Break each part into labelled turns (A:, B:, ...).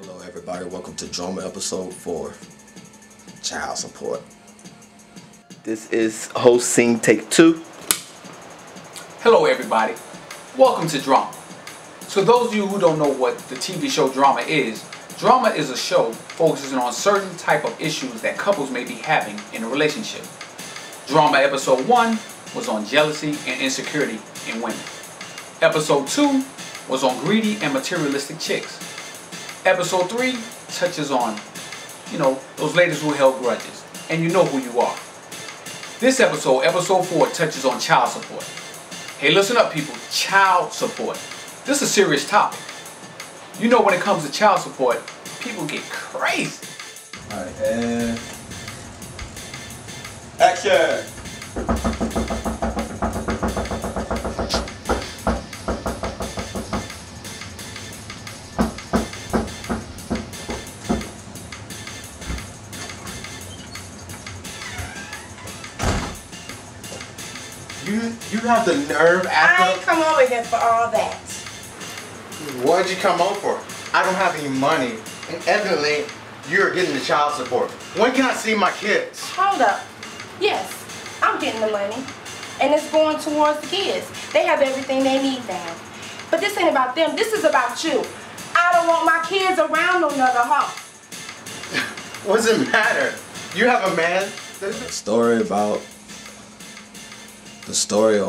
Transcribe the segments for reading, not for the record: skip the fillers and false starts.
A: Hello everybody, welcome to Drama Episode 4, Child Support. This is host scene take 2.
B: Hello everybody, welcome to Drama. So those of you who don't know what the TV show Drama is a show focusing on certain type of issues that couples may be having in a relationship. Drama Episode 1 was on jealousy and insecurity in women. Episode 2 was on greedy and materialistic chicks. Episode 3 touches on, those ladies who held grudges. And you know who you are. This episode, episode 4, touches on child support. Hey, listen up people, child support. This is a serious topic. You know when it comes to child support, people get crazy.
A: Alright, and action!
C: You have the nerve after...
D: I ain't come over here for all that.
C: What'd you come over for? I don't have any money, and evidently you're getting the child support. When can I see my kids?
D: Hold up. Yes, I'm getting the money, and it's going towards the kids. They have everything they need now. But this ain't about them. This is about you. I don't want my kids around no another hoe.
C: What does it matter? You have a man.
A: The story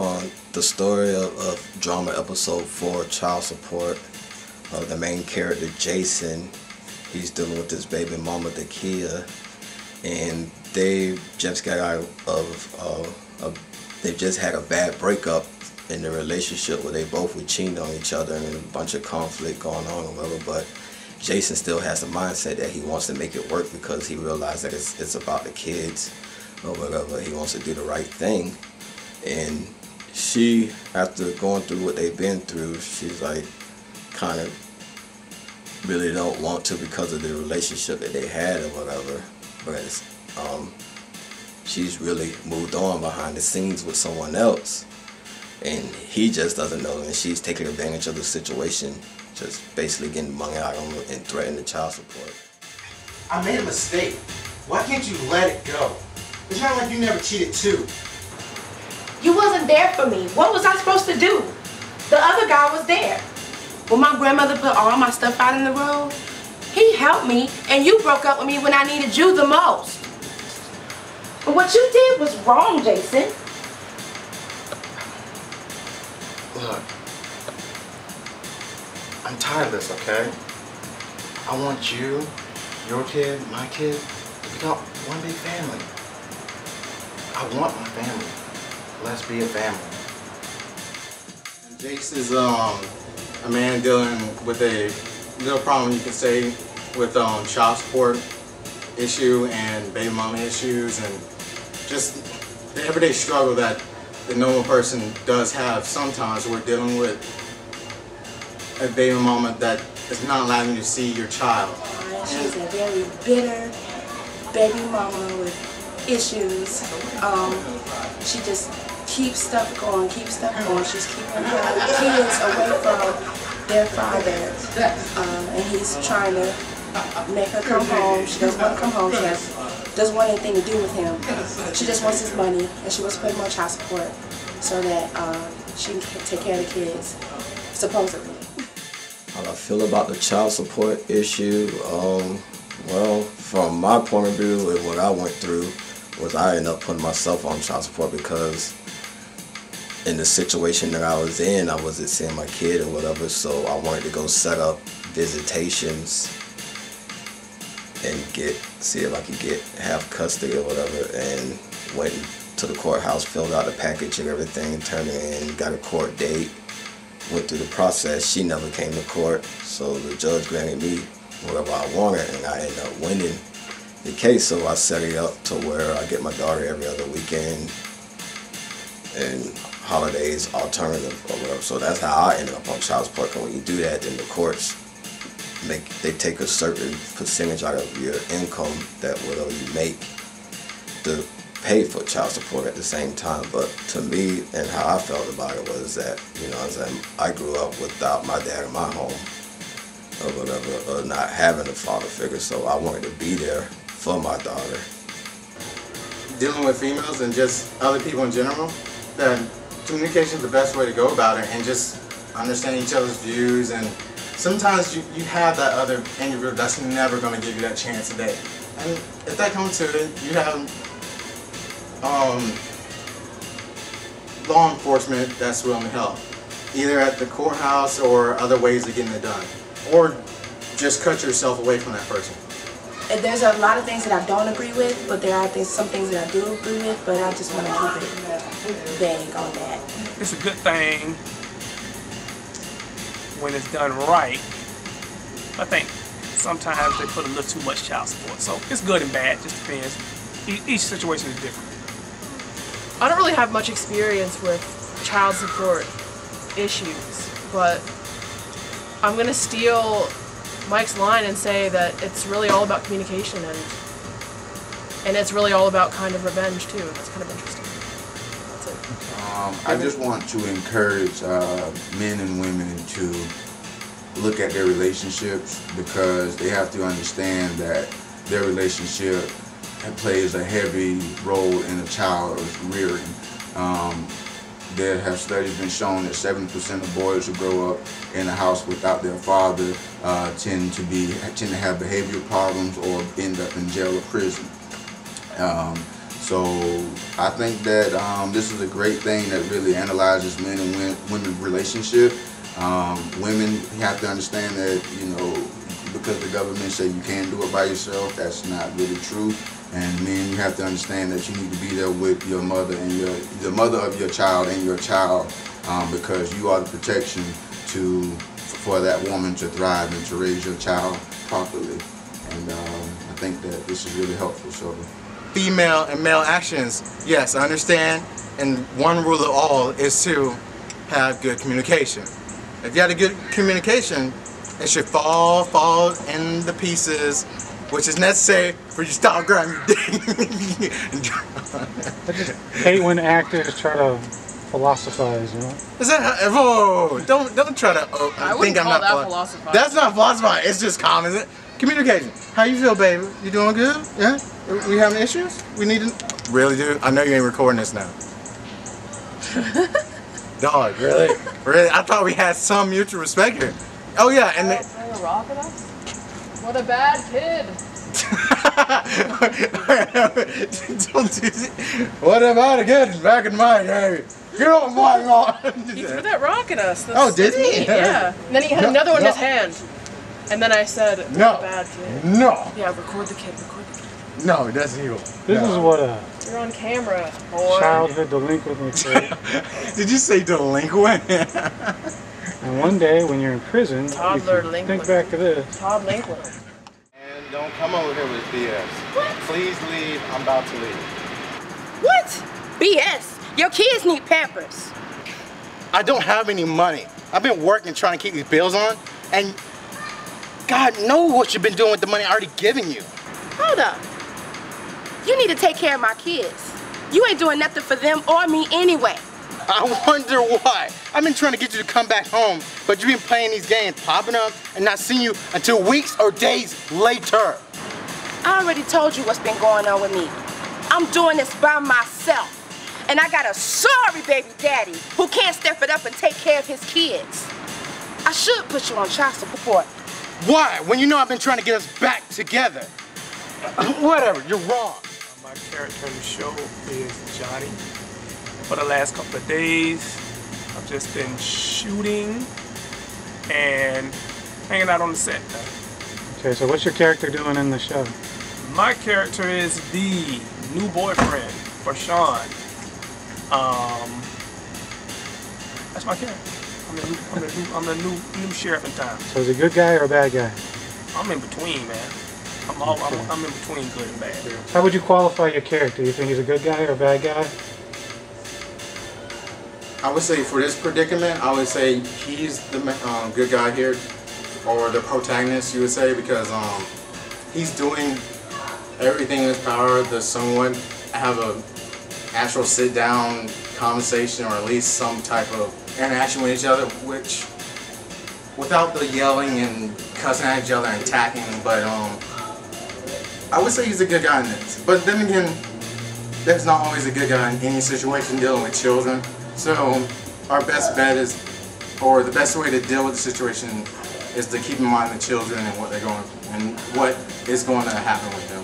A: of Drama Episode 4, Child Support. The main character, Jason, he's dealing with his baby mama, Dakia, and they just got out they just had a bad breakup in the relationship where they both were cheating on each other and a bunch of conflict going on or whatever, but Jason still has the mindset that he wants to make it work because he realized that it's about the kids or whatever. He wants to do the right thing. And she, after going through what they've been through, she's like kind of really don't want to because of the relationship that they had or whatever. But she's really moved on behind the scenes with someone else. And he just doesn't know, and she's taking advantage of the situation, just basically getting money out on him and threatening the child support.
C: I made a mistake. Why can't you let it go? It's not like you never cheated too.
D: You wasn't there for me. What was I supposed to do? The other guy was there. When my grandmother put all my stuff out in the road, he helped me, and you broke up with me when I needed you the most. But what you did was wrong, Jason.
C: Look, I'm tired of this, okay? I want you, your kid, my kid, to become one big family. I want my family. Let's be a family. Jace is a man dealing with a little problem, you can say, with child support issue and baby mama issues and just the everyday struggle that the normal person does have. Sometimes we're dealing with a baby mama that is not allowing you to see your child.
D: She's a very bitter baby mama with issues. She just keeps stuff going. She's keeping her kids away from their father, and he's trying to make her come home. She doesn't want to come home. She doesn't want anything to do with him. She just wants his money, and she wants to pay more child support so that she can take care of the kids, supposedly.
A: How I feel about the child support issue, well, from my point of view and what I went through was I ended up putting myself on child support because in the situation that I was in, I wasn't seeing my kid or whatever, so I wanted to go set up visitations and see if I could have custody or whatever, and went to the courthouse, filled out the package and everything, turned it in, got a court date, went through the process. She never came to court, so the judge granted me whatever I wanted, and I ended up winning the case. So I set it up to where I get my daughter every other weekend and holidays alternative or whatever. So that's how I ended up on child support. When you do that, then the courts they take a certain percentage out of your income that whatever you make to pay for child support at the same time. But to me, and how I felt about it was that, I grew up without my dad in my home. or whatever, not having a father figure. So I wanted to be there for my daughter.
C: Dealing with females and just other people in general, that communication is the best way to go about it, and just understand each other's views. And sometimes you have that other individual that's never going to give you that chance today. And if that comes to it, you have law enforcement that's willing to help, either at the courthouse or other ways of getting it done, or just cut yourself away from that person.
D: There's a lot of things that I don't agree with, but there are some things that I do agree with, but I just want to keep it vague on that.
E: It's a good thing when it's done right. I think sometimes they put a little too much child support, so it's good and bad, just depends. Each situation is different.
F: I don't really have much experience with child support issues, but I'm gonna steal Mike's line and say that it's really all about communication, and it's really all about kind of revenge too. That's kind of interesting. That's it.
G: I just want to encourage men and women to look at their relationships, because they have to understand that their relationship plays a heavy role in a child's rearing. There have studies been shown that 70% of boys who grow up in a house without their father tend to have behavioral problems or end up in jail or prison. So I think that this is a great thing that really analyzes men and women's relationship. Women have to understand that, you know, because the government say you can't do it by yourself, that's not really true. And men, you have to understand that you need to be there with your mother and the mother of your child and your child, because you are the protection for that woman to thrive and to raise your child properly. And I think that this is really helpful. So,
C: Female and male actions, yes, I understand. And one rule of all is to have good communication. If you have a good communication, it should fall into pieces, which is necessary for you to stop grabbing your dick.
H: I just hate when actors try to philosophize, you know?
C: Is that, whoa, don't try to
F: I
C: think I'm not
F: philosophizing.
C: That's not philosophizing, it's just common. Communication. How you feel, baby? You doing good? Yeah? We having issues? We need to... Really, dude? I know you ain't recording this now. Dog, really? Really? I thought we had some mutual respect here. Oh yeah, and
F: Throw a rock at us? What a bad kid.
C: Don't do that. What about again? Back in my day. Get on my lawn.
F: He threw that rock at us.
C: Oh, did he?
F: Yeah. And then he had another one in his hand. And then I said, what
C: No.
F: a bad kid.
C: No.
F: Yeah, record the kid, record the kid.
C: No, that's evil.
H: This is what a
F: You're on camera, boy.
H: childhood delinquent would say.
C: Did you say delinquent?
H: And one day when you're in prison, you
F: Toddler
H: can
F: delinquent.
H: think back to this.
F: Todd Lincoln.
C: And don't come over here with BS. What? Please leave. I'm about to leave.
D: What? BS? Your kids need Pampers.
C: I don't have any money. I've been working trying to keep these bills on, and God knows what you've been doing with the money I already given you.
D: Hold up. You need to take care of my kids. You ain't doing nothing for them or me anyway.
C: I wonder why. I've been trying to get you to come back home, but you've been playing these games, popping up, and not seeing you until weeks or days later.
D: I already told you what's been going on with me. I'm doing this by myself. And I got a sorry baby daddy who can't step it up and take care of his kids. I should put you on child support.
C: Why? When you know I've been trying to get us back together. Whatever, you're wrong.
E: My character in the show is Johnny. For the last couple of days, I've just been shooting and hanging out on the set.
H: Okay, so what's your character doing in the show?
E: My character is the new boyfriend for Sean. That's my character. I'm the new sheriff in town.
H: So is he a good guy or a bad guy?
E: I'm in between, man. I'm in between good and bad.
H: How would you qualify your character? You think he's a good guy or a bad guy?
C: I would say for this predicament, I would say he's the good guy here, or the protagonist, you would say, because he's doing everything in his power to somewhat have a actual sit-down conversation, or at least some type of interaction with each other, which, without the yelling and cussing at each other and attacking, but I would say he's a good guy in this. But then again, there's not always a good guy in any situation dealing with children. So our best bet is, or the best way to deal with the situation is to keep in mind the children and what they're going and what is going to happen with them.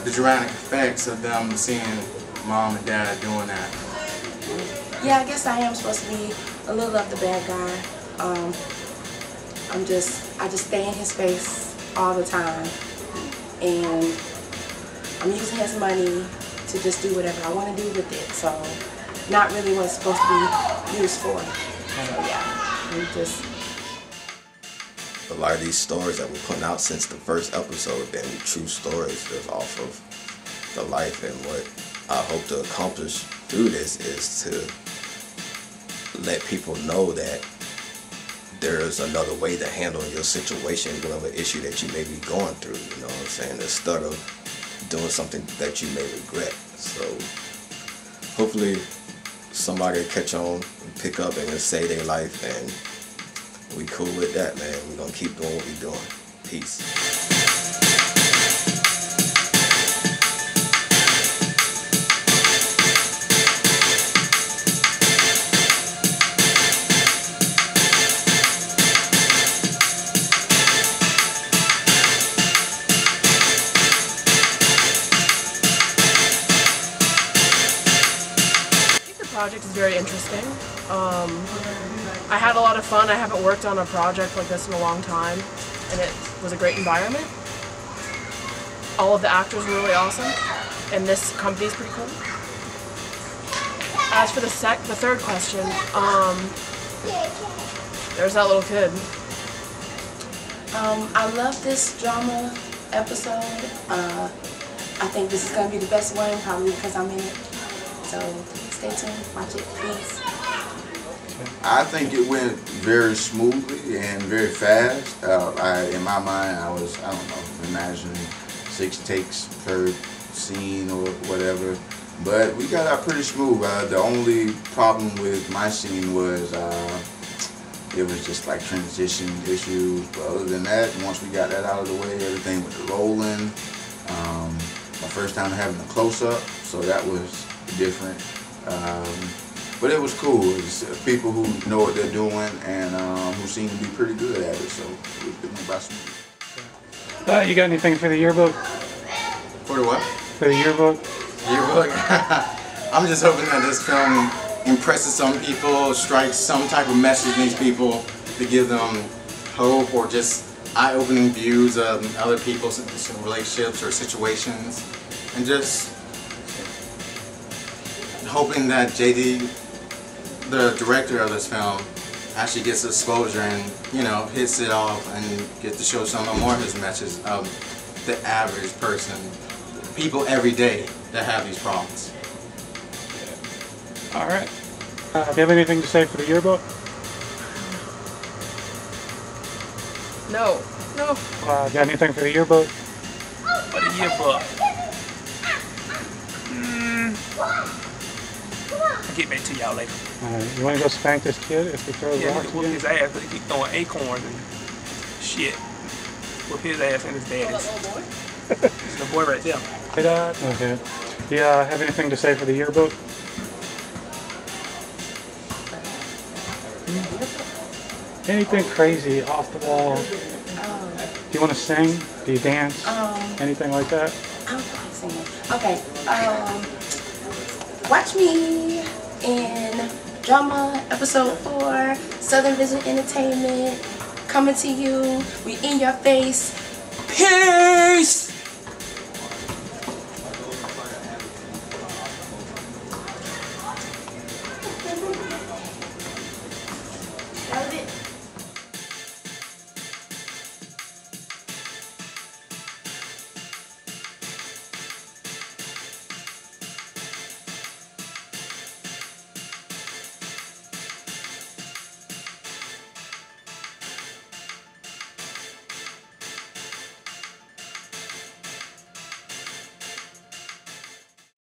C: The dramatic effects of them seeing mom and dad doing that.
D: Yeah, I guess I am supposed to be a little of the bad guy. I just stay in his face all the time, and I'm using his money to just do whatever I want to do with it. So, not really what it's supposed to be used for. So yeah, we just.
A: A lot of these stories that we're putting out since the first episode have been true stories just off of the life, and what I hope to accomplish through this is to let people know that there's another way to handle your situation, whatever issue that you may be going through, you know what I'm saying, instead of doing something that you may regret. So hopefully somebody will catch on and pick up and save their life, and we cool with that, man. We're gonna keep doing what we're doing. Peace.
F: The project is very interesting. I had a lot of fun. I haven't worked on a project like this in a long time, and it was a great environment. All of the actors were really awesome, and this company is pretty cool. As for the third question, there's that little kid.
D: I love this drama episode. I think this is going to be the best one, probably because I'm in it. So stay tuned, watch it, please.
G: I think it went very smoothly and very fast. In my mind, I don't know, imagining 6 takes per scene or whatever. But we got out pretty smooth. The only problem with my scene was it was just like transition issues. But other than that, once we got that out of the way, everything was rolling. My first time having a close-up, so that was different. But it was cool. It's people who know what they're doing and who seem to be pretty good at it. So it went by smooth.
H: You got anything for the yearbook?
C: For the what?
H: For the yearbook?
C: Yearbook? I'm just hoping that this film impresses some people, strikes some type of message in these people to give them hope or just eye-opening views of other people's relationships or situations, and just hoping that JD, the director of this film, actually gets exposure and, you know, hits it off and gets to show some more of his message of the average person, people every day that have these problems.
H: All right. Do you have anything to say for the yearbook?
F: No.
H: Got anything for the yearbook?
E: For the yearbook. I'll get back to y'all later.
H: You want to go spank this kid if he throws
E: Yeah,
H: rocks
E: whoop
H: again?
E: his ass, but he keep throwing acorns and shit. Whoop his ass and his daddy's. It's the boy right there.
H: Hey, Dad. Okay. Yeah, have anything to say for the yearbook? Anything crazy, off the wall? Do you want to sing? Do you dance? Anything like that?
D: I don't like singing. Okay. Watch me in drama episode 4, Southern Vision Entertainment, coming to you. We in your face. Peace!